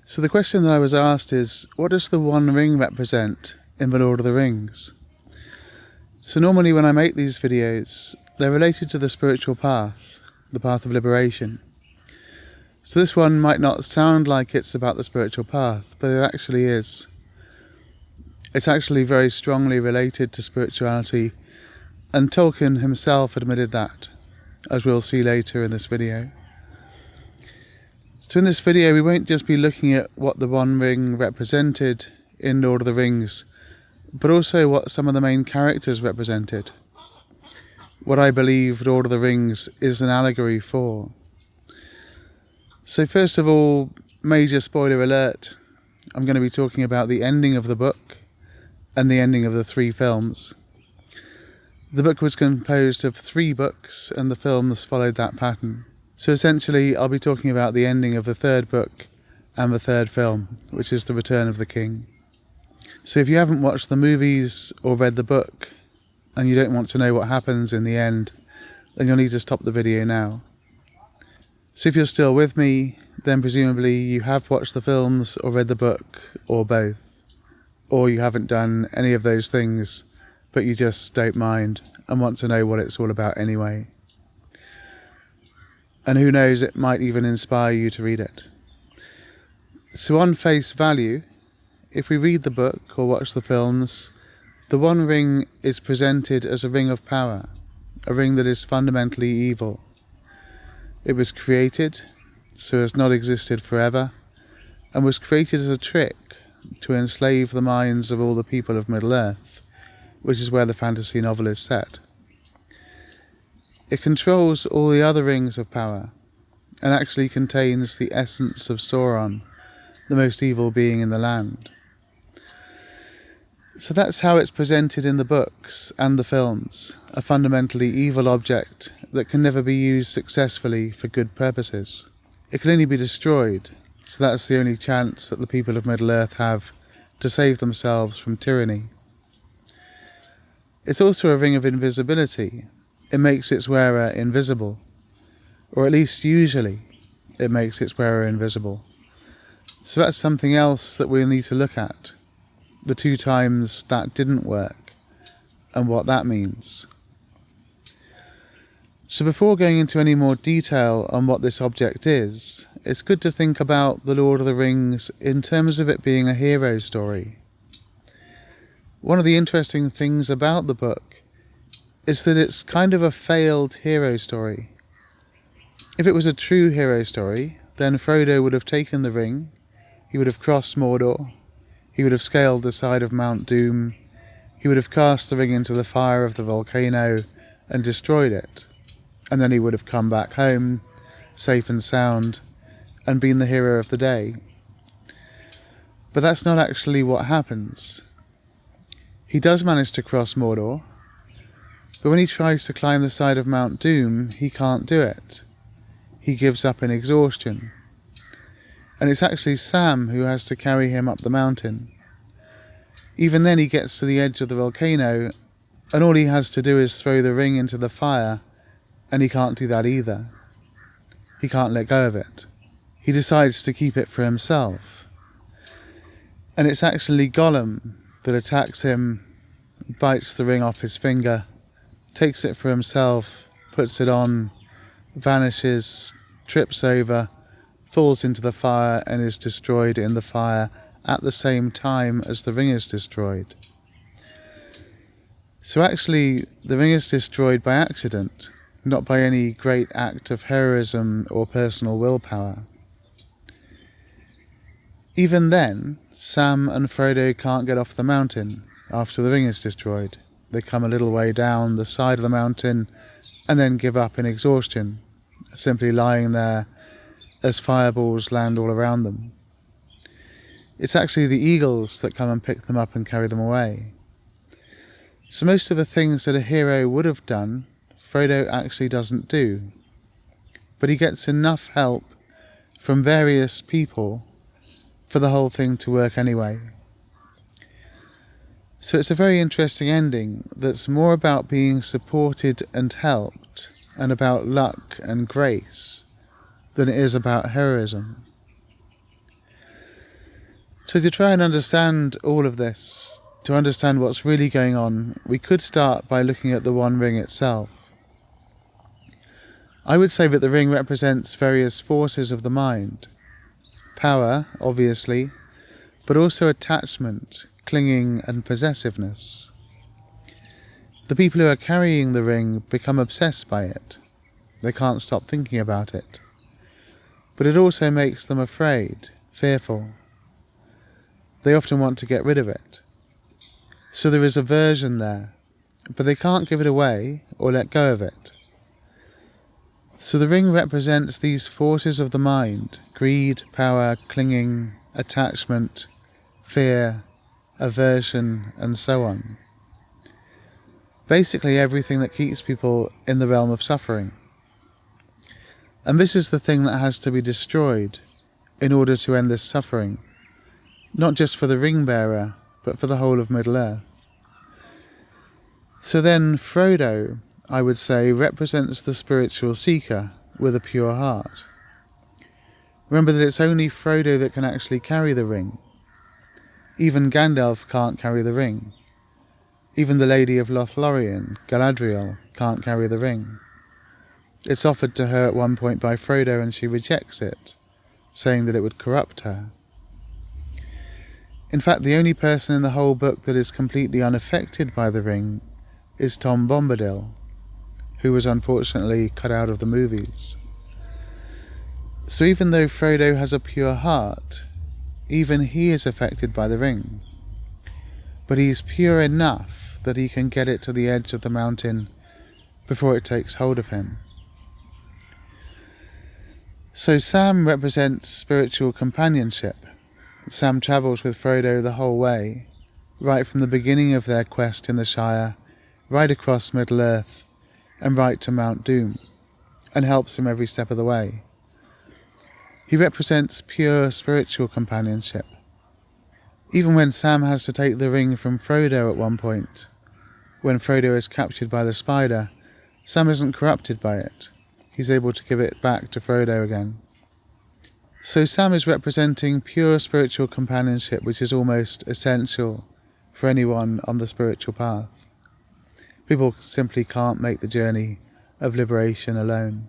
So the question that I was asked is, what does the One Ring represent in The Lord of the Rings? So normally when I make these videos, they're related to the spiritual path, the path of liberation. So this one might not sound like it's about the spiritual path, but it actually is. It's actually very strongly related to spirituality, and Tolkien himself admitted that, as we'll see later in this video. So in this video we won't just be looking at what the One Ring represented in Lord of the Rings, but also what some of the main characters represented. What I believe Lord of the Rings is an allegory for. So first of all, major spoiler alert, I'm going to be talking about the ending of the book and the ending of the 3 films. The book was composed of 3 books and the films followed that pattern. So essentially I'll be talking about the ending of the 3rd book and the 3rd film, which is The Return of the King. So if you haven't watched the movies or read the book and you don't want to know what happens in the end, then you'll need to stop the video now. So if you're still with me, then presumably you have watched the films or read the book or both. Or you haven't done any of those things, but you just don't mind and want to know what it's all about anyway. And who knows, it might even inspire you to read it. So on face value, if we read the book or watch the films, the One Ring is presented as a ring of power, a ring that is fundamentally evil. It was created, so has not existed forever, and was created as a trick to enslave the minds of all the people of Middle-earth, which is where the fantasy novel is set. It controls all the other rings of power, and actually contains the essence of Sauron, the most evil being in the land. So that's how it's presented in the books and the films, a fundamentally evil object that can never be used successfully for good purposes. It can only be destroyed, so that's the only chance that the people of Middle-earth have to save themselves from tyranny. It's also a ring of invisibility. It makes its wearer invisible, or at least usually it makes its wearer invisible. So that's something else that we'll need to look at, the 2 times that didn't work, and what that means. So before going into any more detail on what this object is, it's good to think about The Lord of the Rings in terms of it being a hero story. One of the interesting things about the book is that it's kind of a failed hero story. If it was a true hero story, then Frodo would have taken the ring, he would have crossed Mordor, he would have scaled the side of Mount Doom, he would have cast the ring into the fire of the volcano and destroyed it, and then he would have come back home, safe and sound, and been the hero of the day. But that's not actually what happens. He does manage to cross Mordor, but when he tries to climb the side of Mount Doom, he can't do it. He gives up in exhaustion. And it's actually Sam who has to carry him up the mountain. Even then he gets to the edge of the volcano, and all he has to do is throw the ring into the fire, and he can't do that either. He can't let go of it. He decides to keep it for himself. And it's actually Gollum that attacks him, bites the ring off his finger, takes it for himself, puts it on, vanishes, trips over, falls into the fire and is destroyed in the fire at the same time as the ring is destroyed. So actually the ring is destroyed by accident, not by any great act of heroism or personal willpower. Even then, Sam and Frodo can't get off the mountain after the ring is destroyed. They come a little way down the side of the mountain and then give up in exhaustion, simply lying there as fireballs land all around them. It's actually the eagles that come and pick them up and carry them away. So most of the things that a hero would have done, Frodo actually doesn't do. But he gets enough help from various people for the whole thing to work anyway. So it's a very interesting ending that's more about being supported and helped and about luck and grace than it is about heroism. So to try and understand all of this, to understand what's really going on, we could start by looking at the One Ring itself. I would say that the ring represents various forces of the mind. Power, obviously, but also attachment, clinging and possessiveness. The people who are carrying the ring become obsessed by it. They can't stop thinking about it. But it also makes them afraid, fearful. They often want to get rid of it. So there is aversion there, but they can't give it away or let go of it. So the ring represents these forces of the mind: greed, power, clinging, attachment, fear, aversion, and so on. Basically everything that keeps people in the realm of suffering. And this is the thing that has to be destroyed in order to end this suffering, not just for the ring bearer, but for the whole of Middle-earth. So then Frodo, I would say, represents the spiritual seeker with a pure heart. Remember that it's only Frodo that can actually carry the ring. Even Gandalf can't carry the ring. Even the Lady of Lothlorien, Galadriel, can't carry the ring. It's offered to her at one point by Frodo and she rejects it, saying that it would corrupt her. In fact, the only person in the whole book that is completely unaffected by the ring is Tom Bombadil, who was unfortunately cut out of the movies. So even though Frodo has a pure heart, even he is affected by the ring. But he's pure enough that he can get it to the edge of the mountain before it takes hold of him. So Sam represents spiritual companionship. Sam travels with Frodo the whole way, right from the beginning of their quest in the Shire, right across Middle-earth, and right to Mount Doom, and helps him every step of the way. He represents pure spiritual companionship. Even when Sam has to take the ring from Frodo at one point, when Frodo is captured by the spider, Sam isn't corrupted by it. He's able to give it back to Frodo again. So Sam is representing pure spiritual companionship, which is almost essential for anyone on the spiritual path. People simply can't make the journey of liberation alone.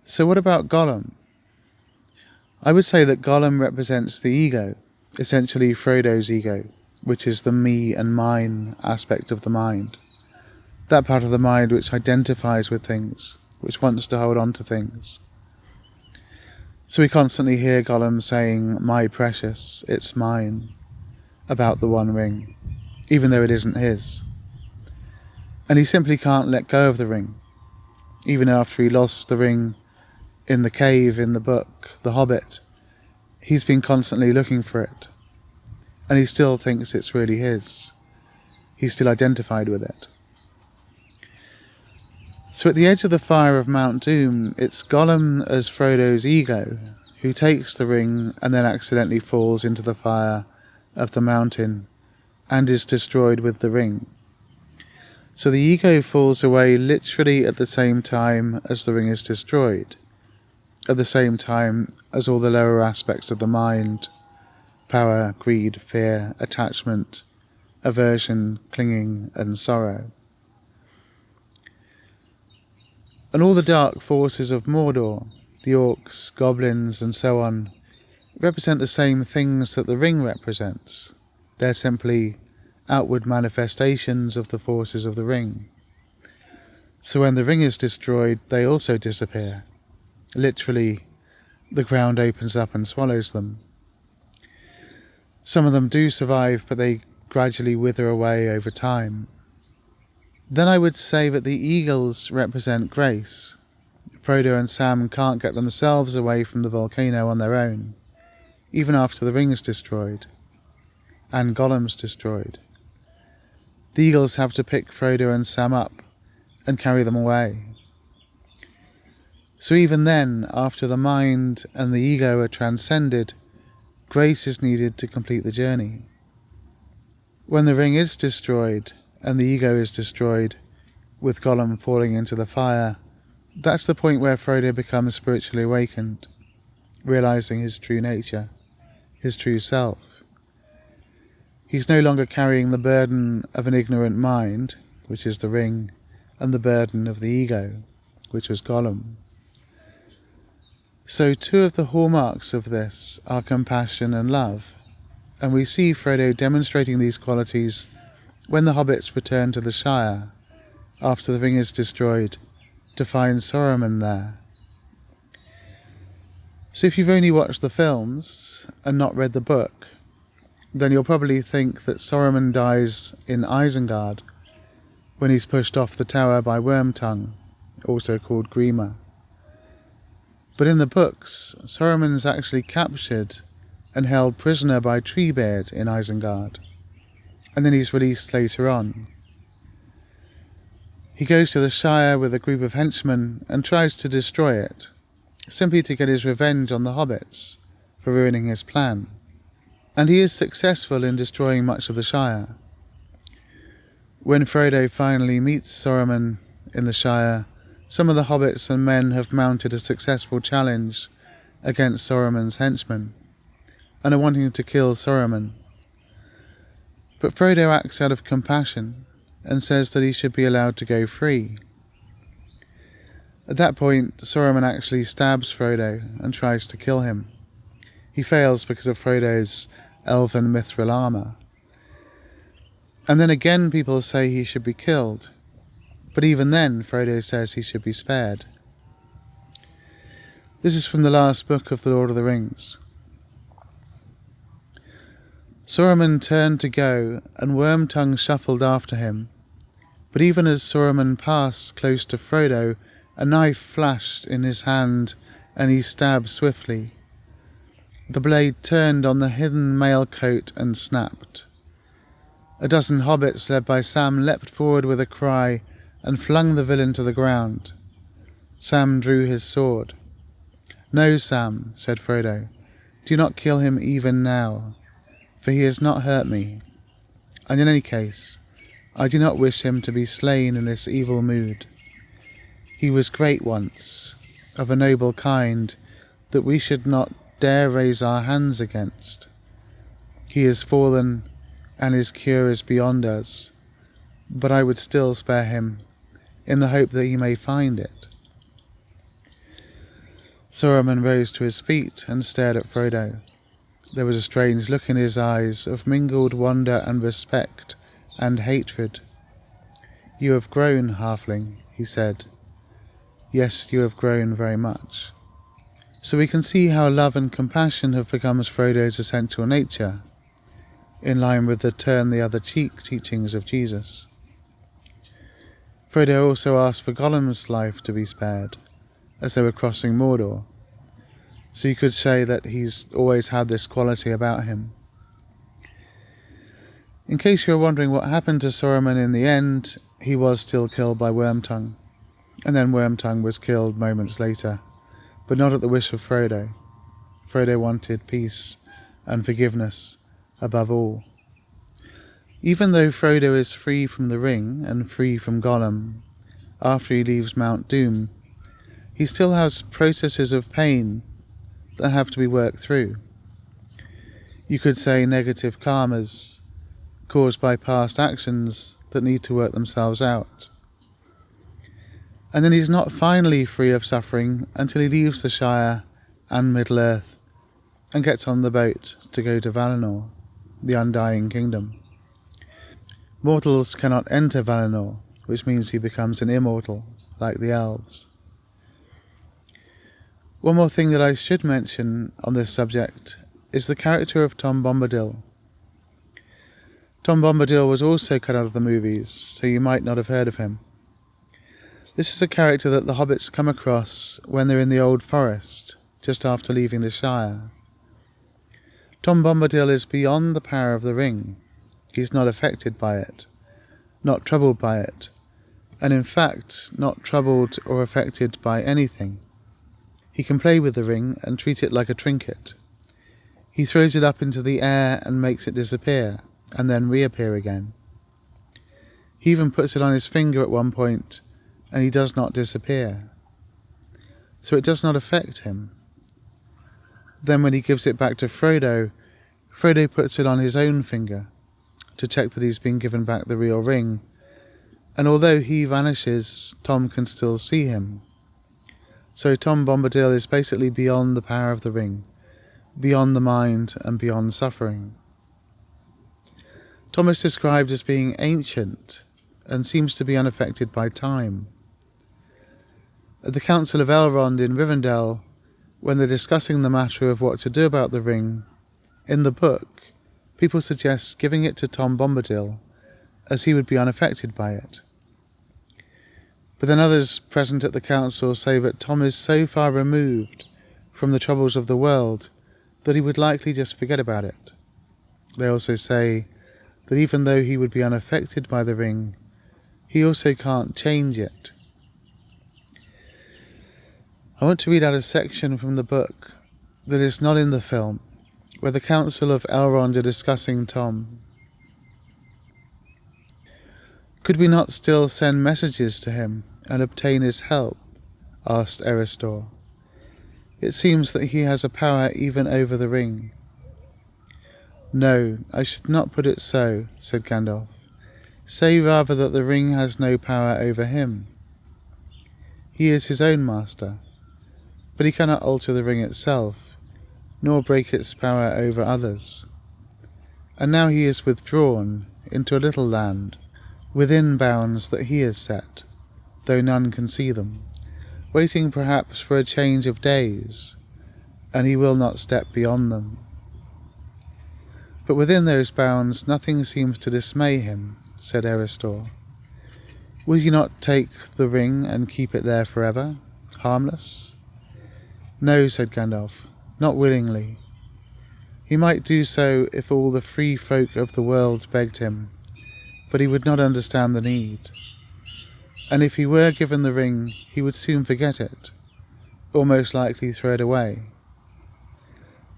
So what about Gollum? I would say that Gollum represents the ego, essentially Frodo's ego, which is the me and mine aspect of the mind. That part of the mind which identifies with things, which wants to hold on to things. So we constantly hear Gollum saying, "My precious, it's mine," about the One Ring, even though it isn't his. And he simply can't let go of the ring, even after he lost the ring in the cave in the book, The Hobbit. He's been constantly looking for it, and he still thinks it's really his. He's still identified with it. So at the edge of the fire of Mount Doom, it's Gollum as Frodo's ego who takes the ring and then accidentally falls into the fire of the mountain and is destroyed with the ring. So the ego falls away literally at the same time as the ring is destroyed, at the same time as all the lower aspects of the mind: power, greed, fear, attachment, aversion, clinging, and sorrow. And all the dark forces of Mordor, the orcs, goblins, and so on, represent the same things that the ring represents. They're simply outward manifestations of the forces of the ring. So when the ring is destroyed, they also disappear. Literally, the ground opens up and swallows them. Some of them do survive, but they gradually wither away over time. Then I would say that the eagles represent grace. Frodo and Sam can't get themselves away from the volcano on their own, even after the ring is destroyed, and Gollum's destroyed. The eagles have to pick Frodo and Sam up and carry them away. So even then, after the mind and the ego are transcended, grace is needed to complete the journey. When the ring is destroyed and the ego is destroyed, with Gollum falling into the fire, that's the point where Frodo becomes spiritually awakened. realizing his true nature, his true self. He's no longer carrying the burden of an ignorant mind, which is the ring, and the burden of the ego, which was Gollum. So two of the hallmarks of this are compassion and love, and we see Frodo demonstrating these qualities when the hobbits return to the Shire, after the ring is destroyed, to find Saruman there. So if you've only watched the films and not read the book, then you'll probably think that Saruman dies in Isengard when he's pushed off the tower by Wormtongue, also called Grima. But in the books, Saruman's actually captured and held prisoner by Treebeard in Isengard, and then he's released later on. He goes to the Shire with a group of henchmen and tries to destroy it, simply to get his revenge on the hobbits for ruining his plan. And he is successful in destroying much of the Shire. When Frodo finally meets Saruman in the Shire, some of the hobbits and men have mounted a successful challenge against Saruman's henchmen, and are wanting to kill Saruman. But Frodo acts out of compassion and says that he should be allowed to go free. At that point, Saruman actually stabs Frodo and tries to kill him. He fails because of Frodo's elven mithril armour. And then again people say he should be killed, but even then Frodo says he should be spared. This is from the last book of The Lord of the Rings. Saruman turned to go, and Wormtongue shuffled after him. But even as Saruman passed close to Frodo, a knife flashed in his hand, and he stabbed swiftly. The blade turned on the hidden mailcoat and snapped. A dozen hobbits, led by Sam, leapt forward with a cry, and flung the villain to the ground. Sam drew his sword. "No, Sam," said Frodo, "do not kill him even now, for he has not hurt me, and in any case, I do not wish him to be slain in this evil mood. He was great once, of a noble kind that we should not dare raise our hands against. He is fallen, and his cure is beyond us, but I would still spare him, in the hope that he may find it." Saruman rose to his feet and stared at Frodo. There was a strange look in his eyes of mingled wonder and respect and hatred. "You have grown, halfling," he said. "Yes, you have grown very much." So we can see how love and compassion have become Frodo's essential nature, in line with the turn the other cheek teachings of Jesus. Frodo also asked for Gollum's life to be spared, as they were crossing Mordor. So you could say that he's always had this quality about him. In case you're wondering what happened to Saruman in the end, he was still killed by Wormtongue, and then Wormtongue was killed moments later, but not at the wish of Frodo. Frodo wanted peace and forgiveness above all. Even though Frodo is free from the ring and free from Gollum after he leaves Mount Doom, he still has processes of pain that have to be worked through. You could say negative karmas caused by past actions that need to work themselves out. And then he's not finally free of suffering until he leaves the Shire and Middle-earth and gets on the boat to go to Valinor, the Undying Kingdom. Mortals cannot enter Valinor, which means he becomes an immortal, like the elves. One more thing that I should mention on this subject is the character of Tom Bombadil. Tom Bombadil was also cut out of the movies, so you might not have heard of him. This is a character that the hobbits come across when they're in the Old Forest, just after leaving the Shire. Tom Bombadil is beyond the power of the ring. He's not affected by it, not troubled by it, and in fact not troubled or affected by anything. He can play with the ring and treat it like a trinket. He throws it up into the air and makes it disappear, and then reappear again. He even puts it on his finger at one point, and he does not disappear. So it does not affect him. Then when he gives it back to Frodo, Frodo puts it on his own finger to check that he's been given back the real ring, and although he vanishes, Tom can still see him. So Tom Bombadil is basically beyond the power of the ring, beyond the mind and beyond suffering. Tom is described as being ancient and seems to be unaffected by time. At the Council of Elrond in Rivendell, when they're discussing the matter of what to do about the ring, in the book, people suggest giving it to Tom Bombadil, as he would be unaffected by it. But then others present at the council say that Tom is so far removed from the troubles of the world that he would likely just forget about it. They also say that even though he would be unaffected by the ring, he also can't change it. I want to read out a section from the book that is not in the film, where the Council of Elrond are discussing Tom. "Could we not still send messages to him and obtain his help?" asked Erestor. "It seems that he has a power even over the ring." "No, I should not put it so," said Gandalf. "Say rather that the ring has no power over him. He is his own master, but he cannot alter the ring itself, nor break its power over others. And now he is withdrawn into a little land, within bounds that he has set, though none can see them, waiting perhaps for a change of days, and he will not step beyond them. But within those bounds nothing seems to dismay him," said Erestor. "Will you not take the ring and keep it there forever, harmless?" "No," said Gandalf, "not willingly. He might do so if all the free folk of the world begged him, but he would not understand the need. And if he were given the ring, he would soon forget it, or most likely throw it away.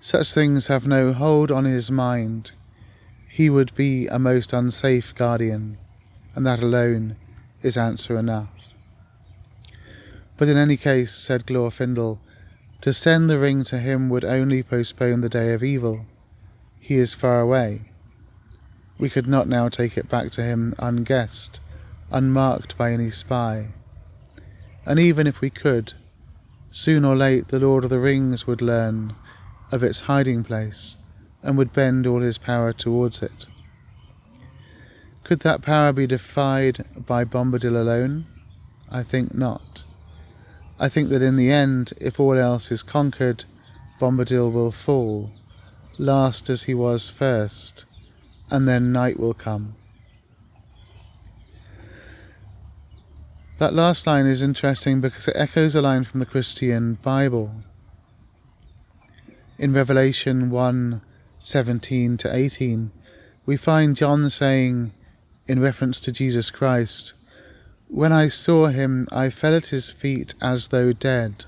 Such things have no hold on his mind. He would be a most unsafe guardian, and that alone is answer enough." "But in any case," said Glorfindel, "to send the ring to him would only postpone the day of evil. He is far away. We could not now take it back to him unguessed, unmarked by any spy. And even if we could, soon or late the Lord of the Rings would learn of its hiding place and would bend all his power towards it. Could that power be defied by Bombadil alone? I think not. I think that in the end, if all else is conquered, Bombadil will fall, last as he was first, and then night will come." That last line is interesting because it echoes a line from the Christian Bible. In Revelation 1:17-18, we find John saying, in reference to Jesus Christ, "When I saw him, I fell at his feet as though dead.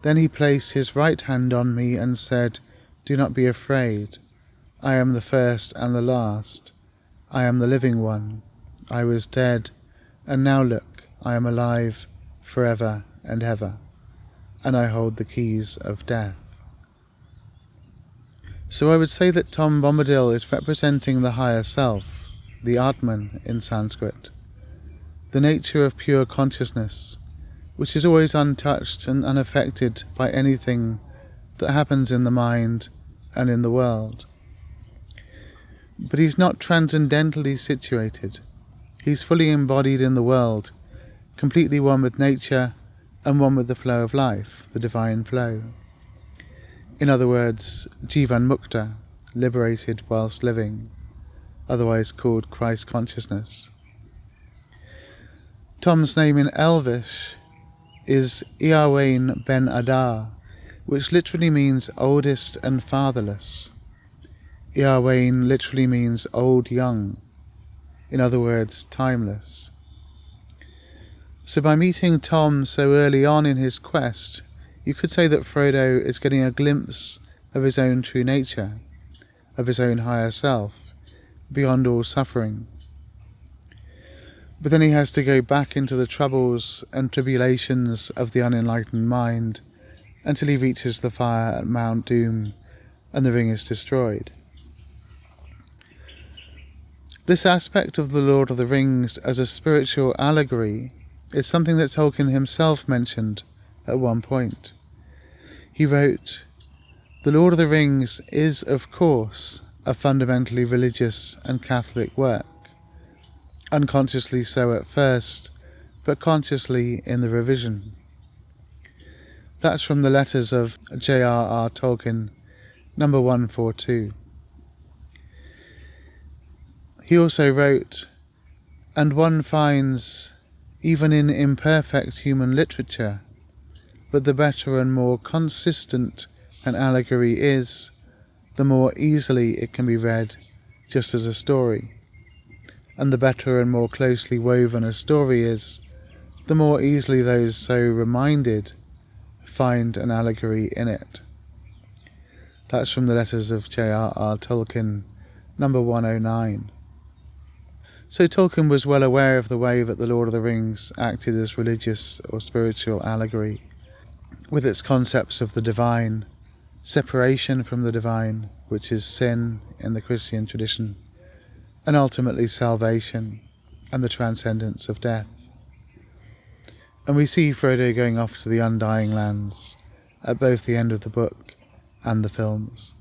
Then he placed his right hand on me and said, 'Do not be afraid. I am the first and the last. I am the living one. I was dead, and now look, I am alive forever and ever, and I hold the keys of death.'" So I would say that Tom Bombadil is representing the higher self, the Atman in Sanskrit, the nature of pure consciousness, which is always untouched and unaffected by anything that happens in the mind and in the world. But he's not transcendentally situated. He's fully embodied in the world, completely one with nature and one with the flow of life, the divine flow. In other words, Jivan Mukta, liberated whilst living, otherwise called Christ consciousness. Tom's name in Elvish is Iarwain ben Adar, which literally means oldest and fatherless. Iarwain literally means old young, in other words, timeless. So by meeting Tom so early on in his quest, you could say that Frodo is getting a glimpse of his own true nature, of his own higher self, beyond all suffering. But then he has to go back into the troubles and tribulations of the unenlightened mind until he reaches the fire at Mount Doom and the ring is destroyed. This aspect of the Lord of the Rings as a spiritual allegory is something that Tolkien himself mentioned at one point. He wrote, "The Lord of the Rings is, of course, a fundamentally religious and Catholic work, unconsciously so at first, but consciously in the revision." That's from the letters of J.R.R. Tolkien, number 142. He also wrote, "And one finds, even in imperfect human literature, but the better and more consistent an allegory is, the more easily it can be read just as a story. And the better and more closely woven a story is, the more easily those so reminded find an allegory in it." That's from the letters of J.R.R. Tolkien, number 109. So Tolkien was well aware of the way that the Lord of the Rings acted as religious or spiritual allegory, with its concepts of the divine, separation from the divine, which is sin in the Christian tradition, and ultimately salvation and the transcendence of death. And we see Frodo going off to the Undying Lands at both the end of the book and the films.